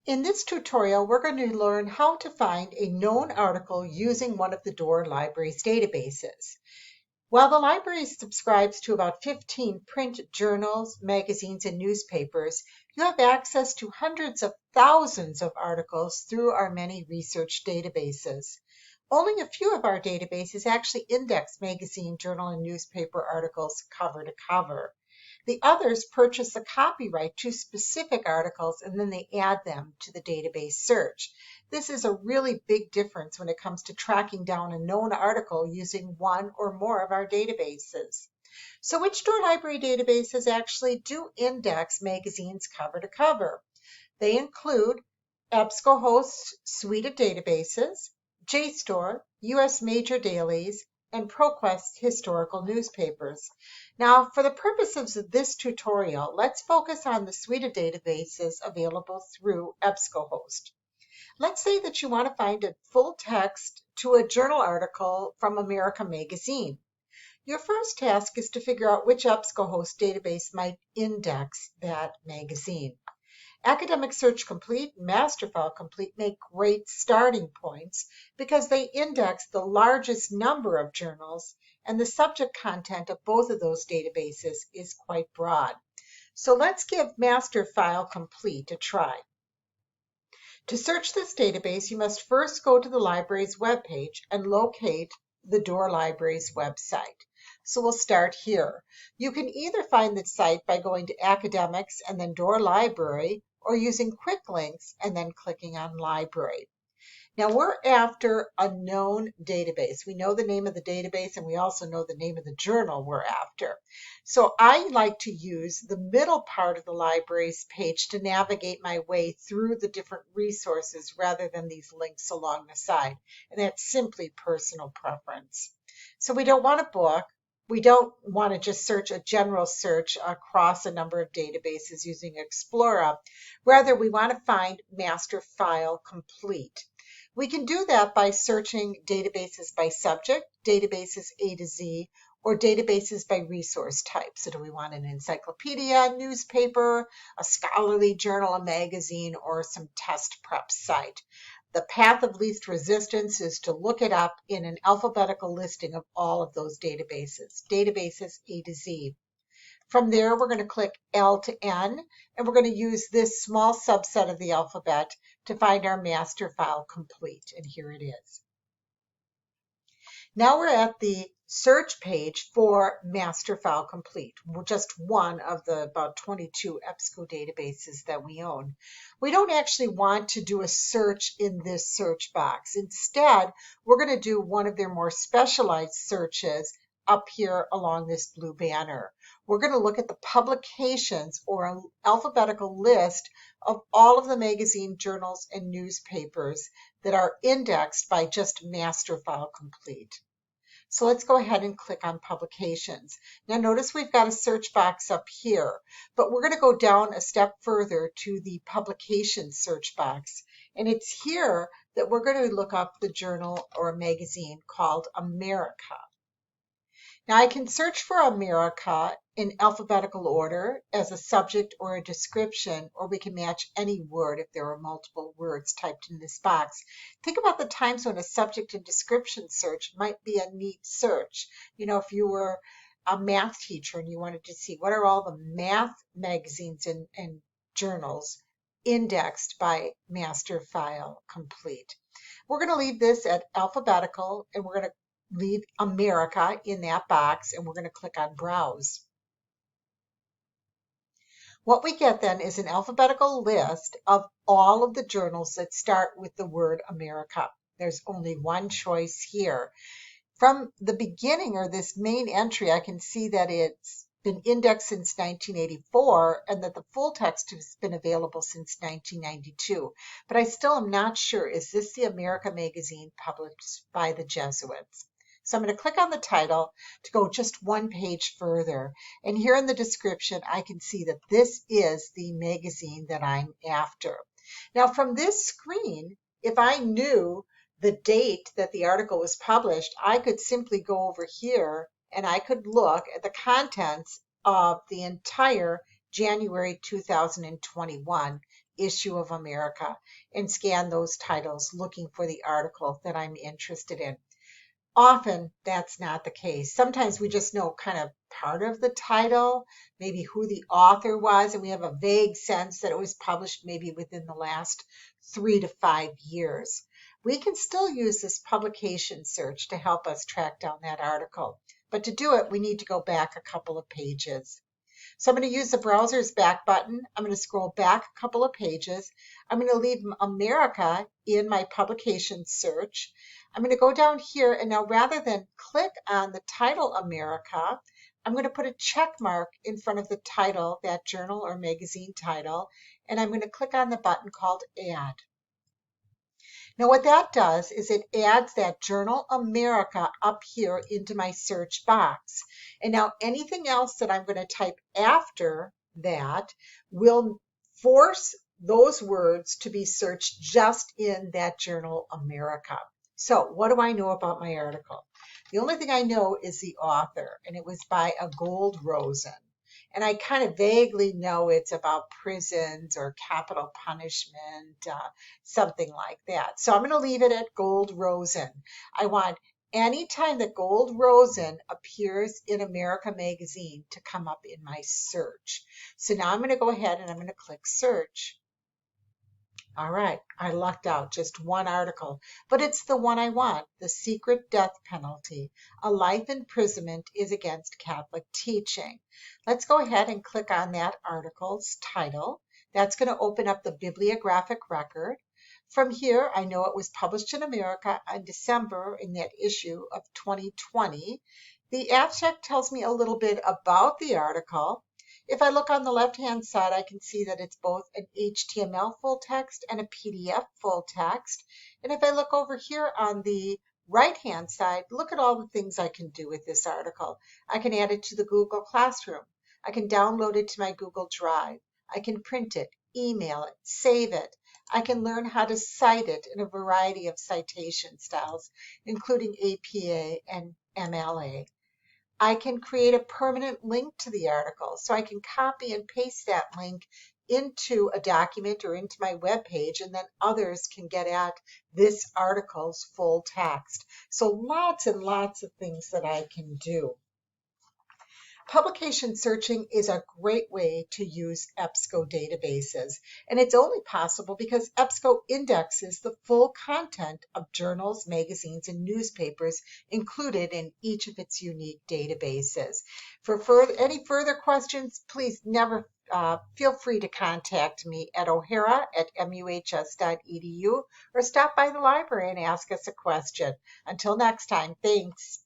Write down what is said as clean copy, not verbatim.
In this tutorial, we're going to learn how to find a known article using one of the Door Library's databases. While the library subscribes to about 15 print journals, magazines, and newspapers, you have access to hundreds of thousands of articles through our many research databases. Only a few of our databases actually index magazine, journal, and newspaper articles cover to cover. The others purchase the copyright to specific articles and then they add them to the database search. This is a really big difference when it comes to tracking down a known article using one or more of our databases. So which Door Library databases actually do index magazines cover to cover? They include EBSCOhost's suite of databases, JSTOR, US Major Dailies, and ProQuest historical newspapers. Now, for the purposes of this tutorial, let's focus on the suite of databases available through EBSCOhost. Let's say that you want to find a full text to a journal article from America Magazine. Your first task is to figure out which EBSCOhost database might index that magazine. Academic Search Complete and MasterFile Complete make great starting points because they index the largest number of journals, and the subject content of both of those databases is quite broad. So let's give MasterFile Complete a try. To search this database, you must first go to the library's webpage and locate the Door Library's website. So we'll start here. You can either find the site by going to Academics and then Door Library, or using quick links and then clicking on Library. Now we're after a known database. We know the name of the database and we also know the name of the journal we're after. So I like to use the middle part of the library's page to navigate my way through the different resources rather than these links along the side. And that's simply personal preference. So we don't want a book. We don't want to just search a general search across a number of databases using Explorer. Rather, we want to find MasterFile Complete. We can do that by searching databases by subject, databases A to Z, or databases by resource type. So do we want an encyclopedia, newspaper, a scholarly journal, a magazine, or some test prep site? The path of least resistance is to look it up in an alphabetical listing of all of those databases A to Z. From there, we're going to click L to N, and we're going to use this small subset of the alphabet to find our MasterFile Complete, and here it is. Now we're at the search page for MasterFile Complete, just one of the about 22 EBSCO databases that we own. We don't actually want to do a search in this search box. Instead, we're going to do one of their more specialized searches up here along this blue banner. We're going to look at the publications or an alphabetical list of all of the magazine, journals, and newspapers that are indexed by just MasterFile Complete. So let's go ahead and click on publications. Now notice we've got a search box up here, but we're going to go down a step further to the publication search box. And it's here that we're going to look up the journal or magazine called America. Now I can search for America in alphabetical order as a subject or a description, or we can match any word if there are multiple words typed in this box. Think about the times when a subject and description search might be a neat search. You know, if you were a math teacher and you wanted to see what are all the math magazines and journals indexed by MasterFile Complete. We're going to leave this at alphabetical, and we're going to leave America in that box, and we're going to click on Browse. What we get then is an alphabetical list of all of the journals that start with the word America. There's only one choice here. From the beginning, or this main entry, I can see that it's been indexed since 1984 and that the full text has been available since 1992. But I still am not sure, is this the America magazine published by the Jesuits? So I'm going to click on the title to go just one page further. And here in the description, I can see that this is the magazine that I'm after. Now from this screen, if I knew the date that the article was published, I could simply go over here and I could look at the contents of the entire January 2021 issue of America and scan those titles looking for the article that I'm interested in. Often that's not the case. Sometimes we just know kind of part of the title, maybe who the author was, and we have a vague sense that it was published maybe within the last 3 to 5 years. We can still use this publication search to help us track down that article. But to do it, we need to go back a couple of pages. So I'm going to use the browser's back button. I'm going to scroll back a couple of pages. I'm going to leave America in my publication search. I'm going to go down here, and now rather than click on the title America, I'm going to put a check mark in front of the title, that journal or magazine title, and I'm going to click on the button called Add. Now what that does is it adds that Journal America up here into my search box. And now anything else that I'm going to type after that will force those words to be searched just in that Journal America. So what do I know about my article? The only thing I know is the author, and it was by a Gold Rosen. And I kind of vaguely know it's about prisons or capital punishment, something like that. So I'm going to leave it at Gold Rosen. I want anytime that Gold Rosen appears in America Magazine to come up in my search. So now I'm going to go ahead and I'm going to click search. All right, I lucked out, just one article, but it's the one I want, The Secret Death Penalty, a life imprisonment is against Catholic teaching. Let's go ahead and click on that article's title. That's going to open up the bibliographic record. From here, I know it was published in America in December in that issue of 2020. The abstract tells me a little bit about the article. If I look on the left-hand side, I can see that it's both an HTML full text and a PDF full text. And if I look over here on the right-hand side, look at all the things I can do with this article. I can add it to the Google Classroom. I can download it to my Google Drive. I can print it, email it, save it. I can learn how to cite it in a variety of citation styles, including APA and MLA. I can create a permanent link to the article. So I can copy and paste that link into a document or into my web page, and then others can get at this article's full text. So lots and lots of things that I can do. Publication searching is a great way to use EBSCO databases, and it's only possible because EBSCO indexes the full content of journals, magazines, and newspapers included in each of its unique databases. For any further questions, please never feel free to contact me at o'hara@muhs.edu or stop by the library and ask us a question. Until next time, thanks.